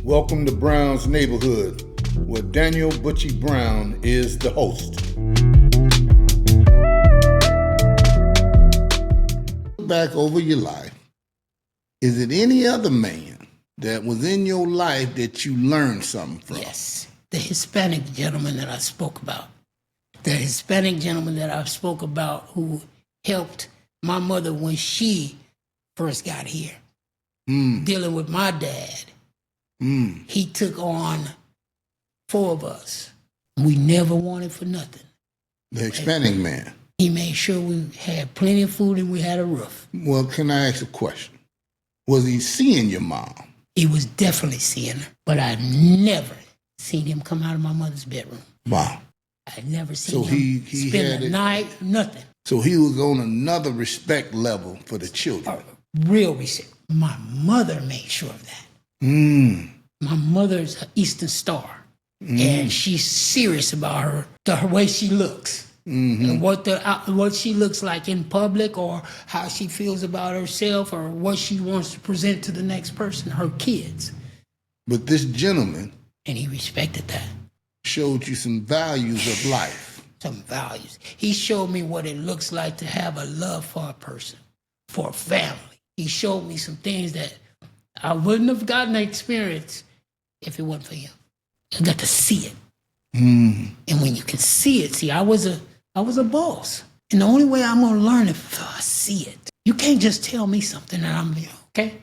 Welcome to Brown's Neighborhood, where Daniel Butchie Brown is the host. Look back over your life. Is it any other man that was in your life that you learned something from? Yes, the Hispanic gentleman that I spoke about. The Hispanic gentleman that I spoke about who helped my mother when she first got here, dealing with my dad. He took on 4 of us. We never wanted for nothing. The Hispanic man. He made sure we had plenty of food and we had a roof. Well, can I ask a question? Was he seeing your mom? He was definitely seeing her, but I never seen him come out of my mother's bedroom. Wow. I never seen So him he spend had a night, nothing. So he was on another respect level for the children. Real respect. My mother made sure of that. My mother's an Eastern Star, and she's serious about her way she looks, and what she looks like in public, or how she feels about herself, or what she wants to present to the next person, her kids. But this gentleman, and he respected that. Showed you some values of life. Some values. He showed me what it looks like to have a love for a person, for a family. He showed me some things that I wouldn't have gotten to experience if it wasn't for him. I got to see it. And when you can see it, I was a boss. And the only way I'm going to learn it if I see it. You can't just tell me something and I'm, okay?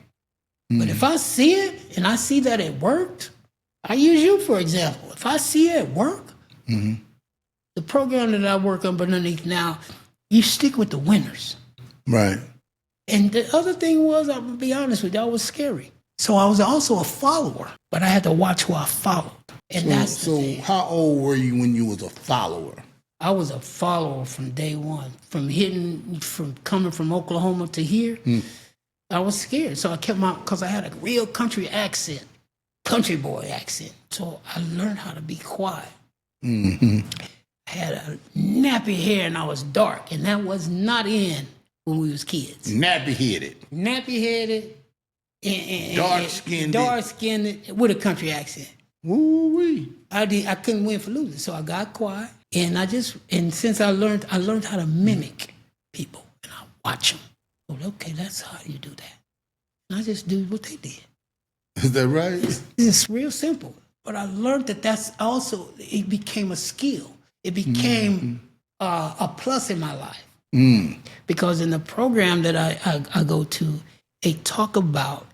But if I see it and I see that it worked, I use you for example. If I see it work, the program that I work underneath now, you stick with the winners. Right. And the other thing was, I'm going to be honest with you, I was scary. So I was also a follower, but I had to watch who I followed. And so how old were you when you was a follower? I was a follower from day one. From coming from Oklahoma to here, I was scared. So I kept because I had a real country accent, country boy accent. So I learned how to be quiet. I had a nappy hair and I was dark, and that was not in when we was kids. Nappy-headed. Nappy-headed. And dark-skinned with a country accent. Woo-wee. I couldn't win for losing, so I got quiet. And since I learned how to mimic people, and I watch them. Well, okay, that's how you do that. And I just do what they did. Is that right? It's real simple. But I learned that's also, it became a skill. It became a plus in my life. Because in the program that I go to, they talk about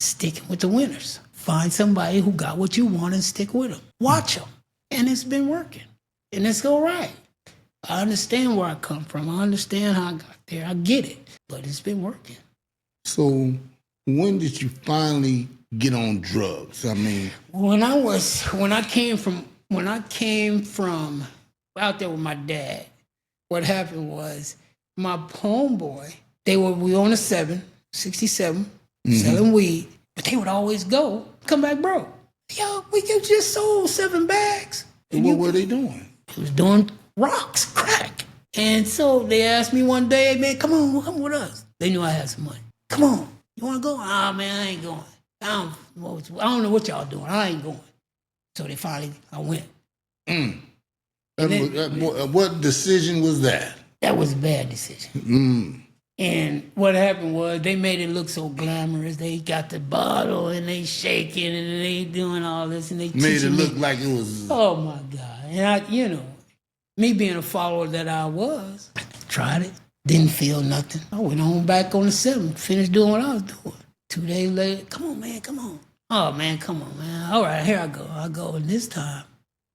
sticking with the winners. Find somebody who got what you want and stick with them. Watch them. And it's been working. And it's all right. I understand where I come from. I understand how I got there. I get it. But it's been working. So when did you finally get on drugs? I mean, when I came from out there with my dad, what happened was my homeboy, we on a 67, selling weed, but they would always come back broke. Yo, we just sold 7 bags. And what were they doing? He was doing rocks, crack. And so they asked me one day, hey, man, come with us. They knew I had some money. Come on, you want to go? Ah, man, I ain't going. I don't know what y'all doing. I ain't going. So I went. What decision was that? That was a bad decision. And what happened was they made it look so glamorous. They got the bottle and they shaking and they doing all this and they made it look like it was. Oh my God! And me being a follower that I was, I tried it, didn't feel nothing. I went on back on the 7th, finished doing what I was doing. 2 days later, come on, man, come on. Oh man, come on, man. All right, here I go. And this time,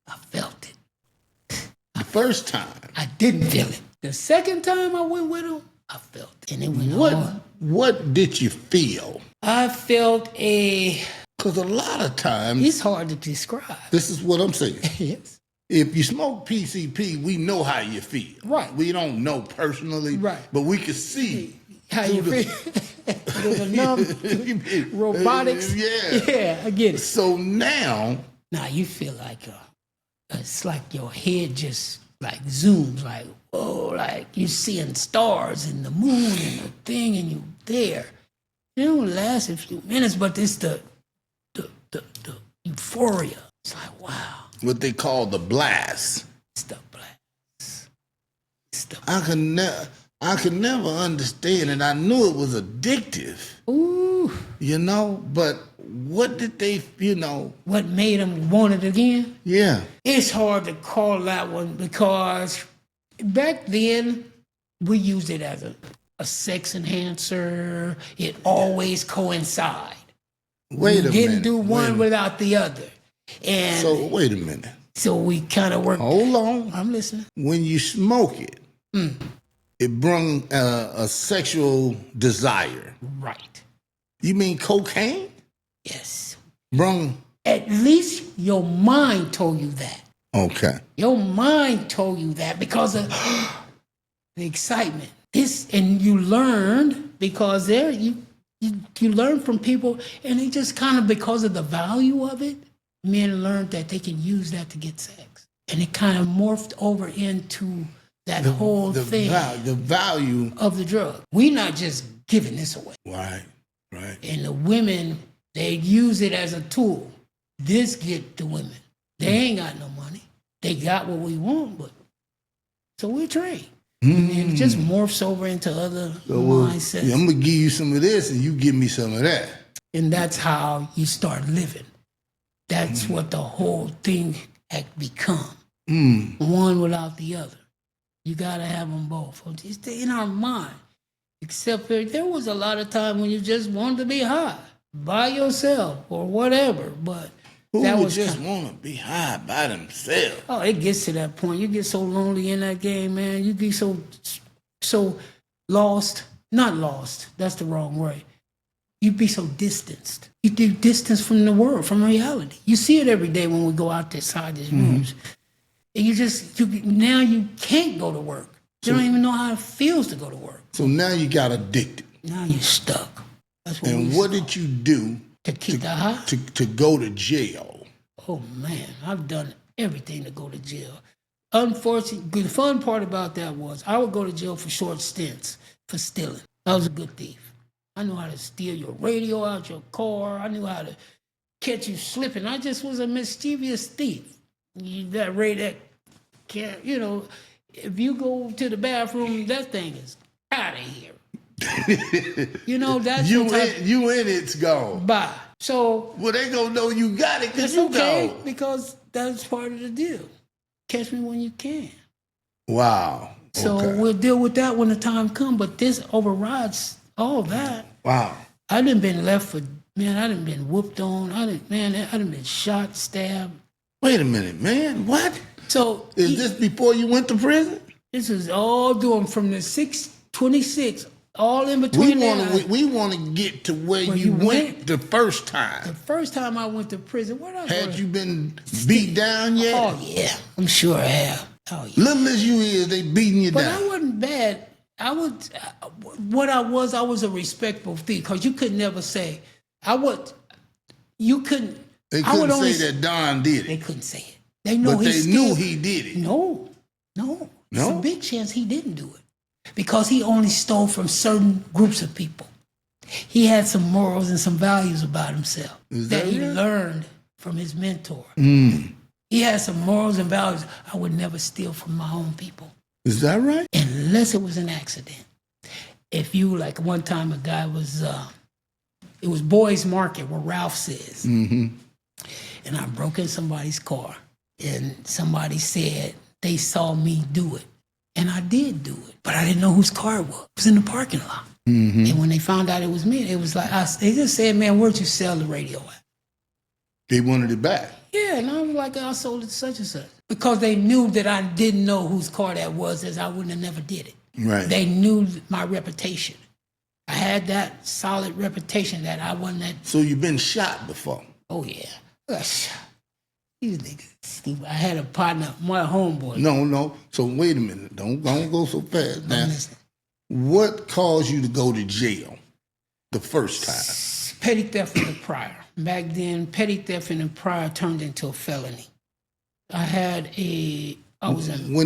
I felt it. The first time, I didn't feel it. The second time I went with him, I felt it. And it went on. What did you feel? I felt because a lot of times, it's hard to describe. This is what I'm saying. Yes. If you smoke PCP, we know how you feel. Right. We don't know personally, right, but we can see how you feel. There's a numb robotics. Yeah, I get it. So now you feel like it's like your head just like zooms, like whoa, like you're seeing stars and the moon and the thing, and you're there. It don't last a few minutes, but it's the euphoria. It's like, wow. What they call the blast. It's the blast. It's the I could never understand it. I knew it was addictive. Ooh. You know, but what did they, What made them want it again? Yeah. It's hard to call that one because back then we used it as a sex enhancer. It always coincided. Wait a minute. Didn't do one without the other. And so wait a minute. So we kind of worked. Hold on. I'm listening. When you smoke it, it brung a sexual desire. Right. You mean cocaine? Yes. Brung. At least your mind told you that. Okay. Your mind told you that because of the excitement. And you learned because there you learn from people, and it just kind of because of the value of it, men learned that they can use that to get sex, and it kind of morphed over into that whole thing. The value of the drug. We're not just giving this away. Right. And the women, they use it as a tool. This get the women. They ain't got no money. They got what we want, but so we trade. And it just morphs over into other mindsets. I'm gonna give you some of this, and you give me some of that. And that's how you start living. That's what the whole thing had become. One without the other. You gotta have them both. It's in our mind. Except there was a lot of time when you just wanted to be high by yourself or whatever. But who that would was just want to be high by themselves? Oh, it gets to that point. You get so lonely in that game, man. You be so lost. Not lost. That's the wrong word. You be so distanced. You do distance from the world, from reality. You see it every day when we go out outside these rooms. And now you can't go to work. You don't even know how it feels to go to work. So now you got addicted. Now you're stuck. That's what did you do to keep the high? To go to jail? Oh man, I've done everything to go to jail. Unfortunately, the fun part about that was I would go to jail for short stints for stealing. I was a good thief. I knew how to steal your radio out your car. I knew how to catch you slipping. I just was a mischievous thief. If you go to the bathroom, that thing is out of here. That's you in it's gone. Bye. So they gonna know you got it because you go. Because that's part of the deal. Catch me when you can. Wow. So we'll deal with that when the time comes. But this overrides all that. Wow. I done been left for I done been whooped on. I done been shot, stabbed. Wait a minute, man. What? So is this before you went to prison? This is all doing from the 626, all in between. We want to get to where you went the first time. The first time I went to prison, had you been beat down yet? Oh yeah, I'm sure I have. Oh yeah. Little as you is, they beating you down. But I wasn't bad. I was a respectful thief because you could never say you couldn't. They couldn't say that Don did it. They couldn't say it. They know but they knew he did it. No. It's a big chance he didn't do it because he only stole from certain groups of people. He had some morals and some values about himself that he learned from his mentor. He had some morals and values. I would never steal from my own people. Is that right? Unless it was an accident. If you, like one time a guy was, it was Boys Market where Ralph says. And I broke in somebody's car. And somebody said they saw me do it. And I did do it. But I didn't know whose car it was. It was in the parking lot. And when they found out it was me, it was like, they just said, man, where'd you sell the radio at? They wanted it back. Yeah, and I was like, I sold it to such and such. Because they knew that I didn't know whose car that was, as I wouldn't have never did it. Right. They knew my reputation. I had that solid reputation that I wasn't that. So you've been shot before? Oh, yeah. These niggas, Steve. I had a partner, my homeboy. No. So wait a minute. Don't go so fast. Now, what caused you to go to jail the first time? Petty theft and a prior. Back then, petty theft and a prior turned into a felony. When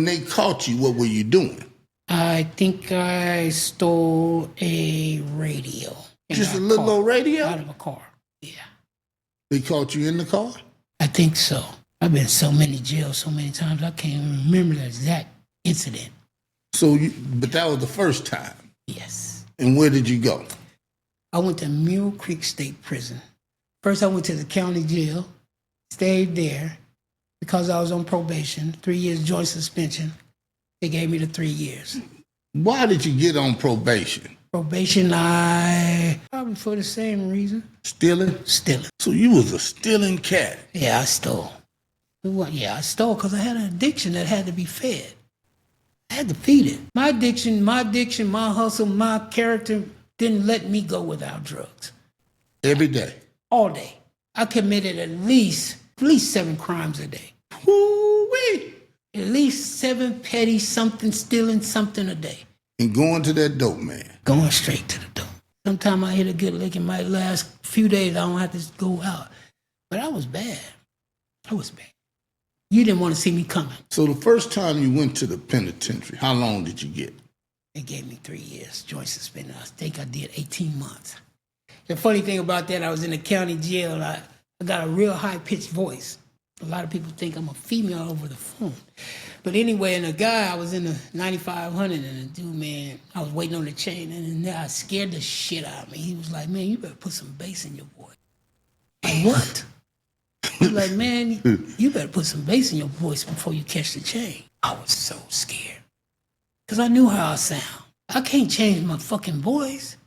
they caught you, what were you doing? I think I stole a radio. Just a little old radio? Out of a car, yeah. They caught you in the car? I think so. I've been so many jails so many times, I can't even remember the exact incident. But that was the first time. Yes. And where did you go? I went to Mule Creek State Prison. First, I went to the county jail, stayed there because I was on probation, 3 years joint suspension. They gave me the 3 years. Why did you get on probation? Probation, probably for the same reason. Stealing? Stealing. So you was a stealing cat. Yeah, I stole. Yeah, I stole because I had an addiction that had to be fed. I had to feed it. My addiction, my hustle, my character didn't let me go without drugs. Every day? All day. I committed at least 7 crimes a day. Woo-wee. At least 7 petty something, stealing something a day. And going to that dope man. Going straight to the dope. Sometimes I hit a good lick. It might last a few days. I don't have to go out. But I was bad. I was bad. You didn't want to see me coming. So the first time you went to the penitentiary, how long did you get? They gave me 3 years joint suspension. I think I did 18 months. The funny thing about that, I was in the county jail. And I got a real high-pitched voice. A lot of people think I'm a female over the phone. But anyway, and the guy, I was in the 9500, and the dude, man, I was waiting on the chain, and then I scared the shit out of me. He was like, man, you better put some bass in your voice. Like, what? He was like, man, you better put some bass in your voice before you catch the chain. I was so scared. Because I knew how I sound. I can't change my fucking voice.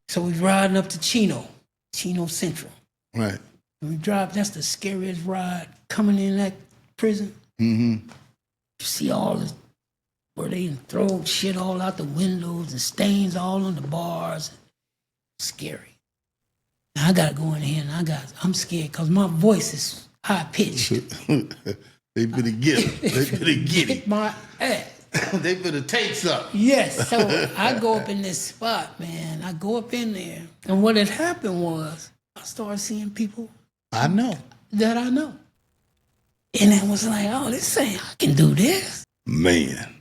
So we riding up to Chino Central. Right. And we drive, that's the scariest ride coming in that prison. Mm-hmm. You see all this, where they throw shit all out the windows and stains all on the bars. Scary. I gotta go in here and I'm scared because my voice is high pitched. They better get it. They better get it. My ass. They better take something. Yes. So I go up in this spot, man. I go up in there. And what had happened was I started seeing people I know. that I know. And I was like, oh, this ain't, I can do this. Man.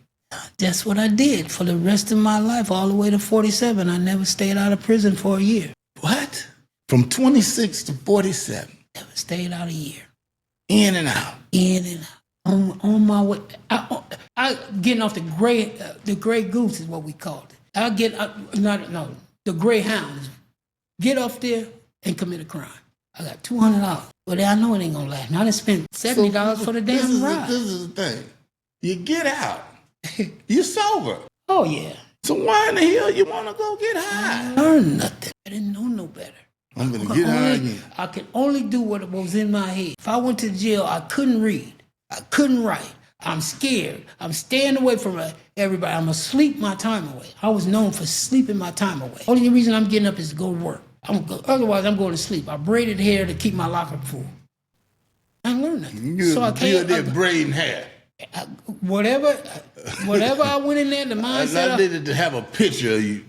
That's what I did for the rest of my life, all the way to 47. I never stayed out of prison for a year. What? From 26 to 47? Never stayed out a year. In and out? In and out. On my way. I getting off the gray goose is what we called it. I get, the Greyhound. Get off there and commit a crime. I got $200. But I know it ain't gonna last. Now I done spent $70 for the damn ride. This is the thing. You get out. You're sober. Oh, yeah. So why in the hell you want to go get high? I learned nothing. I didn't know no better. I'm going to get high again. I could only do what was in my head. If I went to jail, I couldn't read. I couldn't write. I'm scared. I'm staying away from everybody. I'm going to sleep my time away. I was known for sleeping my time away. Only reason I'm getting up is to go to work. Otherwise, I'm going to sleep. I braided hair to keep my locker full. I didn't learn nothing. You're there braiding hair. Whatever I went in there, the mindset. I needed to have a picture of you.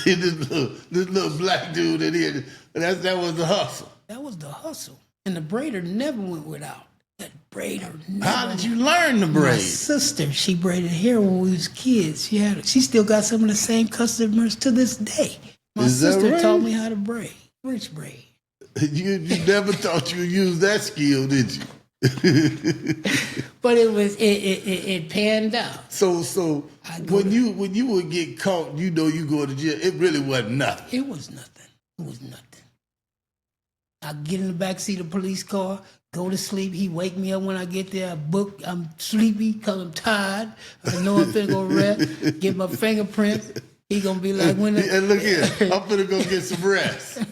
this little black dude in here. That was the hustle. That was the hustle. And the braider never went without. That braider never. How did you learn to braid? My sister, she braided hair when we was kids. She still got some of the same customers to this day. My sister taught me how to braid. Rich braid. You never thought you'd use that skill, did you? But it panned out. So when you would get caught, you go to jail. It really wasn't nothing. It was nothing. It was nothing. I get in the backseat of the police car, go to sleep. He wake me up when I get there. I'm sleepy because I'm tired. I know I'm finna go rest. Get my fingerprints. He gonna be like, when? And look here, I'm finna go get some rest.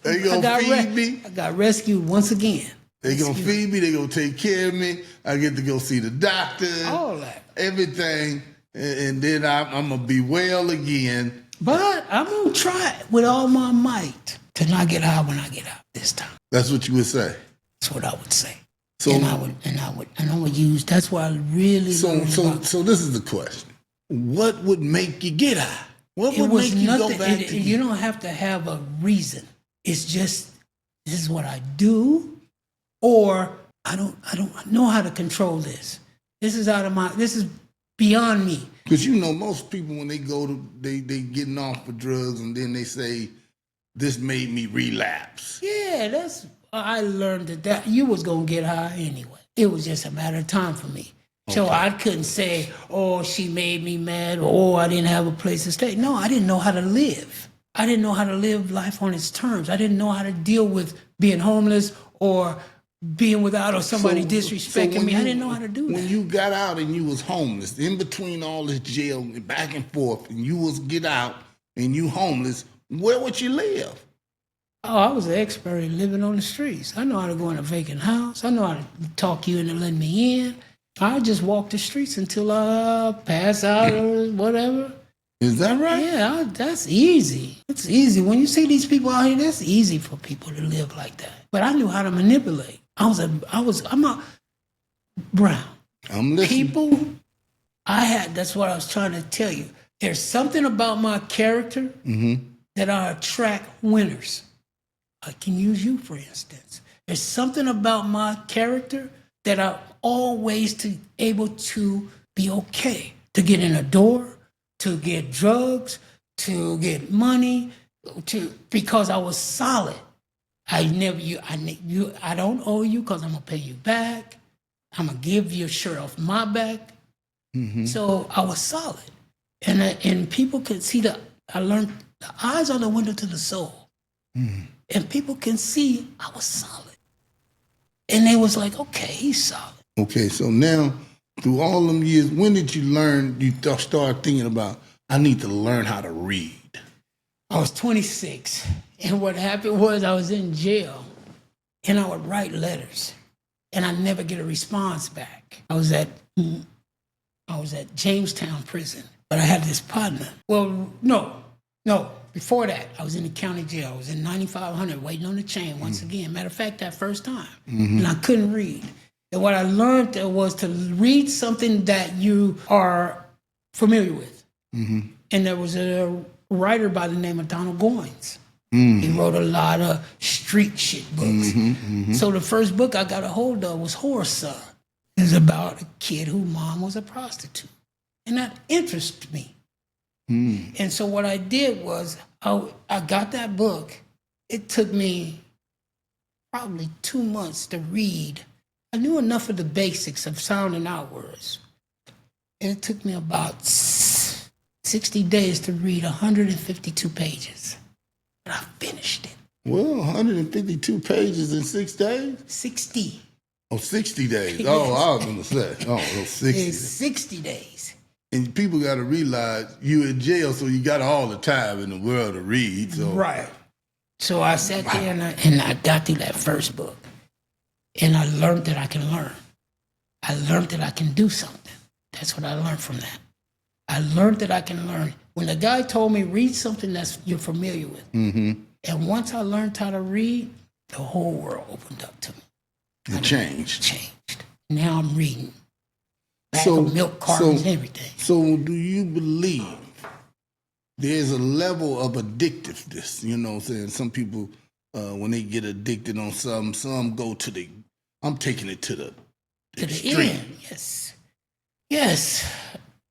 They gonna feed me. I got rescued once again. They gonna feed me. They gonna take care of me. I get to go see the doctor. All that. Everything, and then I'm gonna be well again. But I'm gonna try it with all my might to not get high when I get out this time. That's what you would say. That's what I would say. So I would use. That's why I really. So this is the question: what would make you get high? What would make you go back to? You don't have to have a reason. It's just this is what I do. Or I don't know how to control this. This is beyond me. Because most people when they go to they getting off for drugs and then they say this made me relapse. Yeah, that's I learned that you was gonna get high anyway. It was just a matter of time for me. So I couldn't say, oh, she made me mad, or oh, I didn't have a place to stay. No, I didn't know how to live. I didn't know how to live life on its terms. I didn't know how to deal with being homeless or being without or somebody disrespecting me. I didn't know how to do that. When you got out and you was homeless, in between all this jail and back and forth, and you was get out and you homeless, where would you live? Oh, I was an expert in living on the streets. I know how to go in a vacant house. I know how to talk you into letting me in. I just walk the streets until I pass out or whatever. Is that right? Yeah, that's easy. It's easy. When you see these people out here, that's easy for people to live like that. But I knew how to manipulate. I'm a Brown. I'm listening. People, that's what I was trying to tell you. There's something about my character that I attract winners. I can use you, for instance. There's something about my character that I'm always able to be okay. To get in a door, to get drugs, to get money, because I was solid. I don't owe you because I'm gonna pay you back. I'm gonna give your shirt off my back. So I was solid, and people could see I learned the eyes are the window to the soul, and people can see I was solid, and they was like, okay, he's solid. Okay, so now through all them years, when did you learn? You start thinking about I need to learn how to read. I was 26, and what happened was I was in jail, and I would write letters, and I never get a response back. I was at Jamestown prison, but I had this partner. Well, no. Before that, I was in the county jail. I was in 9500 waiting on the chain once again. Matter of fact, that first time, and I couldn't read. And what I learned was to read something that you are familiar with. And there was a writer by the name of Donald Goines. He wrote a lot of street shit books. So the first book I got a hold of was Horror Son. It was about a kid whose mom was a prostitute. And that interested me. And so what I did was I got that book. It took me probably 2 months to read. I knew enough of the basics of sounding out words. And it took me about 60 days to read 152 pages. And I finished it. Well, 152 pages in 6 days? 60. Oh, 60 days. Oh, I was going to say. Oh, those 60 It's 60 days. And people got to realize you in jail, so you got all the time in the world to read. So. Right. So I sat there and I got through that first book. And I learned that I can learn. I learned that I can do something. That's what I learned from that. I learned that I can learn. When the guy told me, read something that you're familiar with. And once I learned how to read, the whole world opened up to me. It changed. Now I'm reading. Bag of milk cartons and everything. So do you believe there's a level of addictiveness? You know what I'm saying? Some people, when they get addicted on something, some go to I'm taking it to the extreme. End. Yes.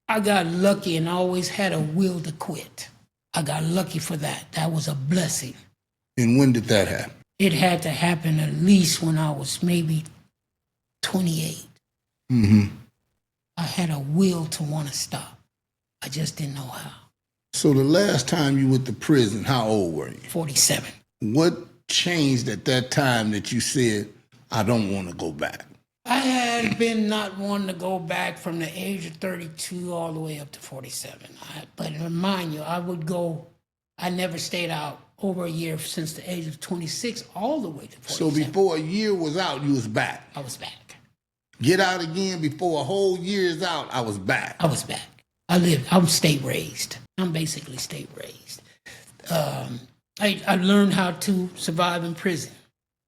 I got lucky and I always had a will to quit. I got lucky for that. That was a blessing. And when did that happen? It had to happen at least when I was maybe 28. I had a will to want to stop. I just didn't know how. So the last time you went to prison, how old were you? 47. What changed at that time that you said, I don't want to go back? I had been not wanting to go back from the age of 32 all the way up to 47. But remind you, I never stayed out over a year since the age of 26 all the way to 47. So before a year was out, you was back? I was back. Get out again before a whole year is out, I was back. I was back. I'm state raised. I'm basically state raised. I learned how to survive in prison.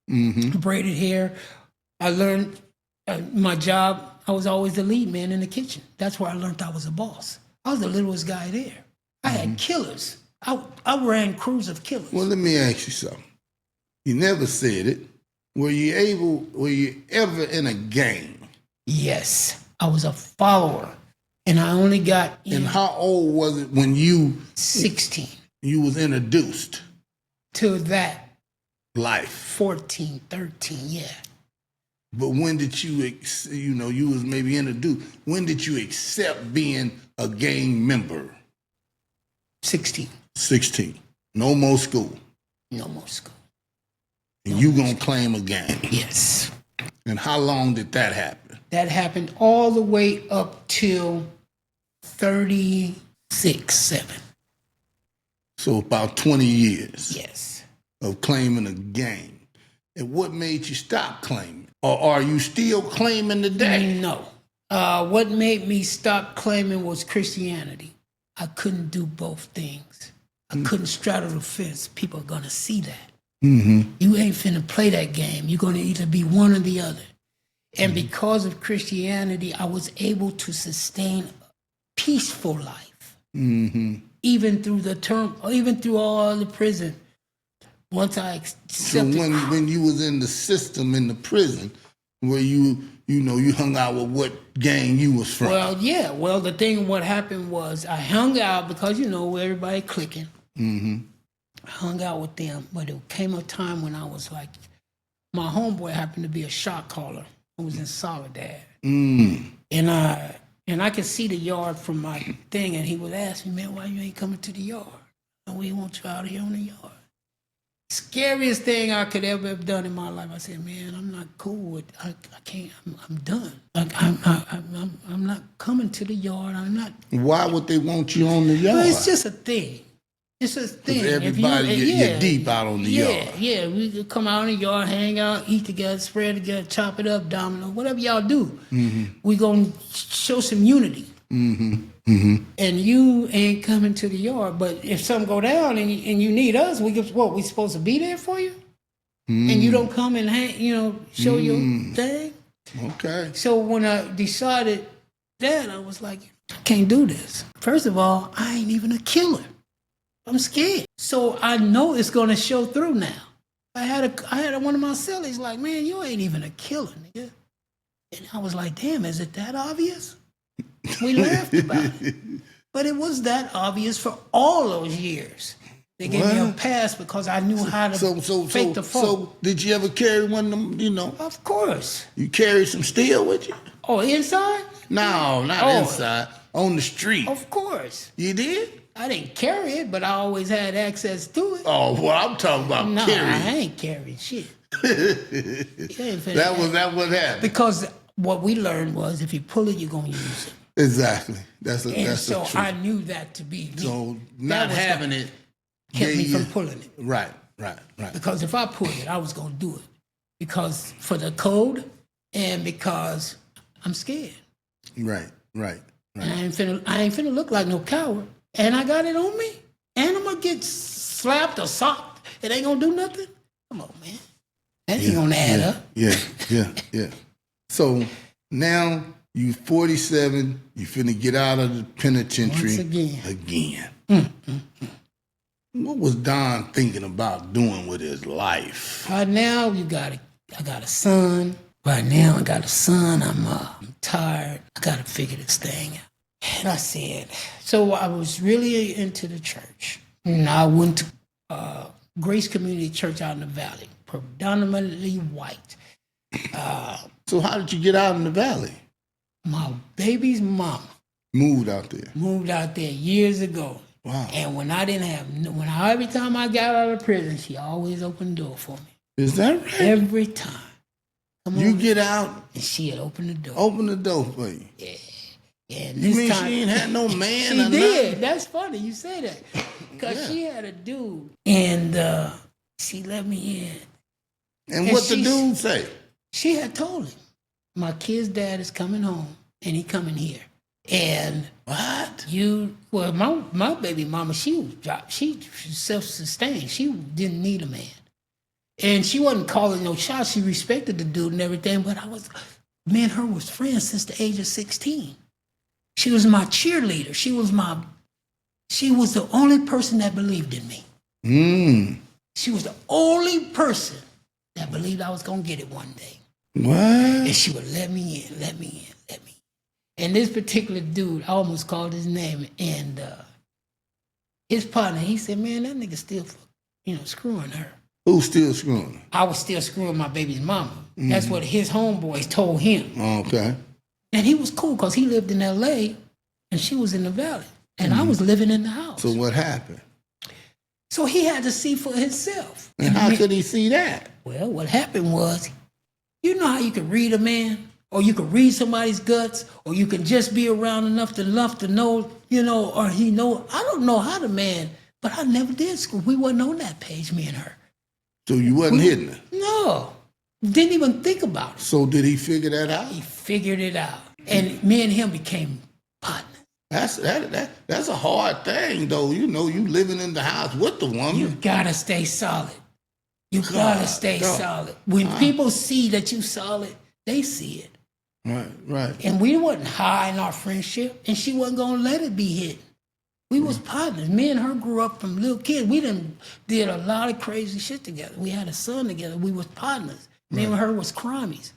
Braided hair. I learned my job. I was always the lead man in the kitchen. That's where I learned I was a boss. I was the littlest guy there. I had killers. I ran crews of killers. Well, let me ask you something. You never said it. Were you ever in a gang? Yes. I was a follower. And I only got in. And how old was it when you... 16. You was introduced? To that. life. 14, 13, yeah. But when did you, you was maybe introduced, when did you accept being a gang member? 16. 16. No more school. No more school. And you gonna claim a gang. Yes. And how long did that happen? That happened all the way up till 36, 7. So about 20 years. Yes. Of claiming a gang. And what made you stop claiming? Or are you still claiming today? No. What made me stop claiming was Christianity. I couldn't do both things. I couldn't straddle the fence. People are going to see that. Mm-hmm. You ain't finna play that game. You're going to either be one or the other. And because of Christianity, I was able to sustain a peaceful life. Mm-hmm. Even through all the prison. Once I accepted. So when you was in the system in the prison, where you hung out with what gang you was from? Well, yeah. Well, what happened was I hung out because everybody clicking. Mm-hmm. I hung out with them, but it came a time when I was like, my homeboy happened to be a shot caller. I was in Soledad, and I could see the yard from my thing, and he would ask me, "Man, why you ain't coming to the yard? We want you out here on the yard." Scariest thing I could ever have done in my life. I said, "Man, I'm not cool with. I can't. I'm done. I'm not coming to the yard. I'm not." Why would they want you on the yard? Well, it's just a thing. It's a thing. Everybody get deep out on the yard. Yeah, we could come out in the yard, hang out, eat together, spread together, chop it up, domino, whatever y'all do. Mm-hmm. We gonna show some unity. Mm-hmm. Mm-hmm. And you ain't coming to the yard. But if something go down and you need us, we supposed to be there for you? Mm. And you don't come and show your thing? Okay. So when I decided that, I was like, I can't do this. First of all, I ain't even a killer. I'm scared. So I know it's gonna show through now. I had one of my cellies like, "Man, you ain't even a killer, nigga." And I was like, "Damn, is it that obvious?" We laughed about it. But it was that obvious for all those years. They gave me a pass because I knew how to fake the phone. So did you ever carry one of them, Of course. You carried some steel with you? Oh, inside? No, not inside. On the street. Of course. You did? I didn't carry it, but I always had access to it. Oh, well, I'm talking about carrying. No, I ain't carrying shit. That was what happened. Because what we learned was if you pull it, you're going to use it. Exactly. That's so I knew that to be me. So not having it kept me from pulling it. Right. Because if I pulled it, I was going to do it. Because for the code and because I'm scared. Right. And I ain't finna look like no coward. And I got it on me. And I'm going to get slapped or socked. It ain't going to do nothing. Come on, man. That ain't going to add up. Yeah. So now you 47. You finna get out of the penitentiary. Once again. What was Don thinking about doing with his life? Right now, I got a son. Right now, I got a son. I'm tired. I got to figure this thing out. And I said, so I was really into the church. And I went to Grace Community Church out in the valley, predominantly white. So how did you get out in the valley? My baby's mama moved out there. Moved out there years ago. Wow. And when every time I got out of prison, she always opened the door for me. Is that right? Every time. You get out and she'd open the door. Open the door for you. Yeah. And you this mean time, she ain't had no man? She did. Nothing? That's funny you say that. Because she had a dude. And she let me in. And what the dude say? She had told him, my kid's dad is coming home and he coming here. And what? My baby mama, she self-sustained. She didn't need a man. And she wasn't calling no shots. She respected the dude and everything. But me and her was friends since the age of 16. She was my cheerleader. She was the only person that believed in me. She was the only person that believed I was going to get it one day. What? And she would let me in. And this particular dude, I almost called his name, and his partner, he said, man, that nigga still, screwing her. Who's still screwing? I was still screwing my baby's mama. That's what his homeboys told him. Okay. And he was cool because he lived in L.A. and she was in the Valley. And I was living in the house. So what happened? So he had to see for himself. And how could he see that? Well, what happened was, you know how you can read a man? Or you can read somebody's guts? Or you can just be around enough to know, or he know. I don't know how the man, but I never did school. We wasn't on that page, me and her. So you wasn't hitting her? No. Didn't even think about it. So did he figure that out? He figured it out. And me and him became partners. That's a hard thing, though. You living in the house with the woman. You gotta stay solid. You gotta stay solid. When people see that you solid, they see it. Right. And we wasn't high in our friendship, and she wasn't gonna let it be hidden. We was partners. Me and her grew up from little kids. We did a lot of crazy shit together. We had a son together. We was partners. Me and her was crimies.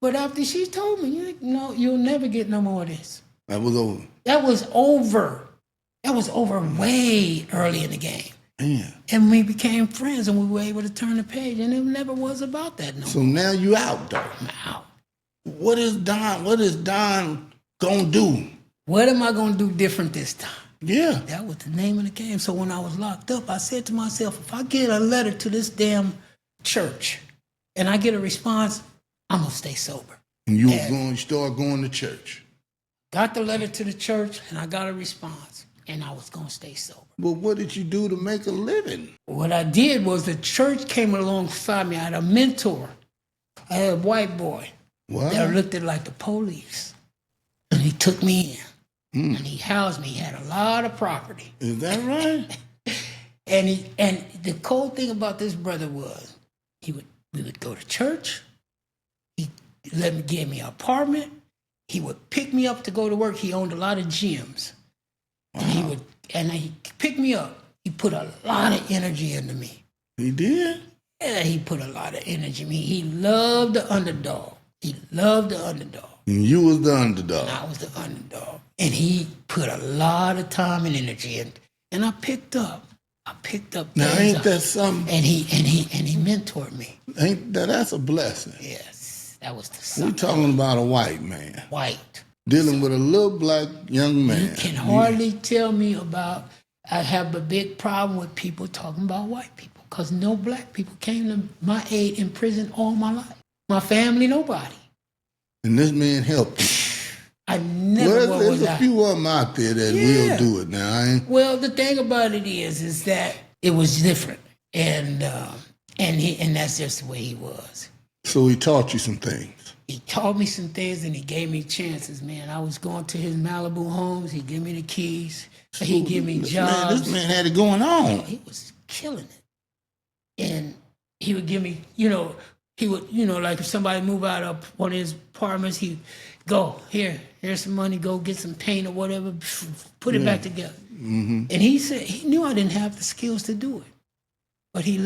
But after she told me, you'll never get no more of this. That was over. That was over. That was over way early in the game. Yeah. And we became friends, and we were able to turn the page, and it never was about that no more. So now you out, though. I'm out. What is Don gonna do? What am I gonna do different this time? Yeah. That was the name of the game. So when I was locked up, I said to myself, if I get a letter to this damn church and I get a response, I'm gonna stay sober. And you were going to start going to church. Got the letter to the church and I got a response, and I was gonna stay sober. But what did you do to make a living? What I did was the church came alongside me. I had a mentor. I had a white boy that looked at like the police. And he took me in. And he housed me. He had a lot of property. Is that right? and the cool thing about this brother was we would go to church. He give me an apartment. He would pick me up to go to work. He owned a lot of gyms. Wow. And he picked me up. He put a lot of energy into me. He did? Yeah, he put a lot of energy in me. He loved the underdog. And you was the underdog. And I was the underdog. And he put a lot of time and energy in. And I picked up. Now ain't that something? And he mentored me. That's a blessing. Yes. That was the We're something. talking about a white man. White. Dealing with a little black young man. You can hardly tell me about, I have a big problem with people talking about white people. Because no black people came to my aid in prison all my life. My family, nobody. And this man helped you. I never there's a few of them out there that will do it now. Well, the thing about it is that it was different, and that's just the way he was. So he taught you some things. He taught me some things, and he gave me chances. Man, I was going to his Malibu homes. He gave me the keys. He gave me jobs. This man had it going on. He was killing it, and he would give me, he would, like if somebody moved out of one of his apartments, he'd go, here's some money, go get some paint or whatever, put it back together. Mm-hmm. And he said, he knew I didn't have the skills to do it. But he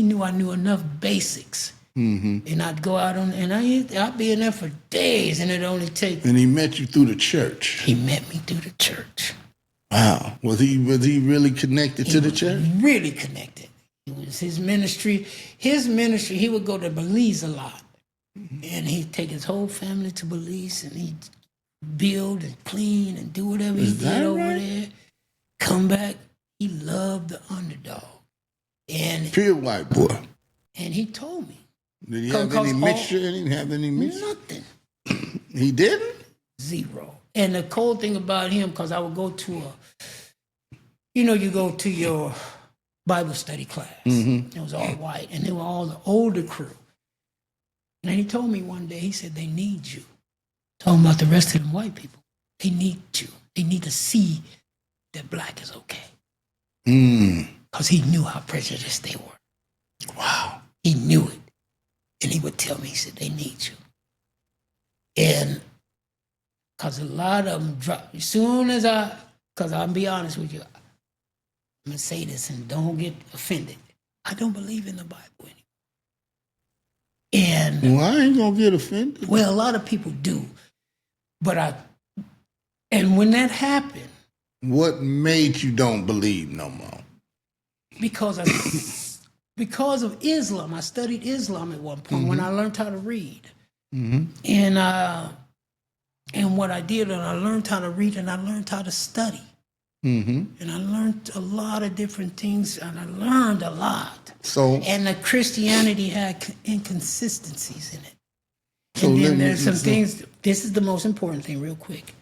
knew I knew enough basics. Mm-hmm. And I'd go out and I'd be in there for days, and it'd only take. And he met you through the church. He met me through the church. Wow. Was he really connected to the church? Really connected. It was his ministry. He would go to Belize a lot. And he'd take his whole family to Belize, and he'd build and clean and do whatever he did over there. Come back. He loved the underdog. And pure white boy. And he told me. Did he have any mixture? He didn't have any mixture? Nothing. He didn't? Zero. And the cool thing about him, because I would go to you go to your Bible study class. Mm-hmm. It was all white, and they were all the older crew. And he told me one day, he said, they need you. Talking about the rest of them white people. They need you. They need to see that black is okay. Because he knew how prejudiced they were. Wow. He knew it. And he would tell me, he said, they need you. And because a lot of them dropped. As soon as because I'll be honest with you, I'm going to say this and don't get offended. I don't believe in the Bible anymore. And I ain't gonna get offended. Well, a lot of people do, and when that happened, what made you don't believe no more? Because because of Islam, I studied Islam at one point when I learned how to read. Mm-hmm. And what I did, and I learned how to read and I learned how to study. Mm-hmm. And I learned a lot of different things, and I learned a lot. So, And the Christianity had inconsistencies in it. So And let then me- there's some so- things, this is the most important thing, real quick.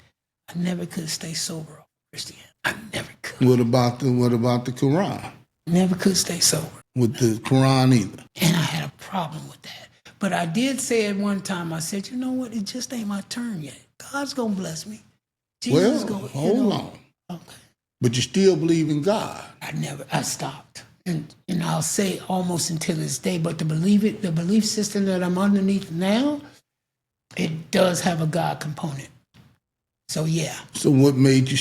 I never could stay sober on Christianity. I never could. what about the Quran? Never could stay sober. With the Quran either. And I had a problem with that. But I did say at one time, I said, you know what? It just ain't my turn yet. God's going to bless me. Jesus Well, gonna, hold on. Okay. But you still believe in God. I stopped. And I'll say almost until this day, but the belief system that I'm underneath now, it does have a God component. So yeah. So what made you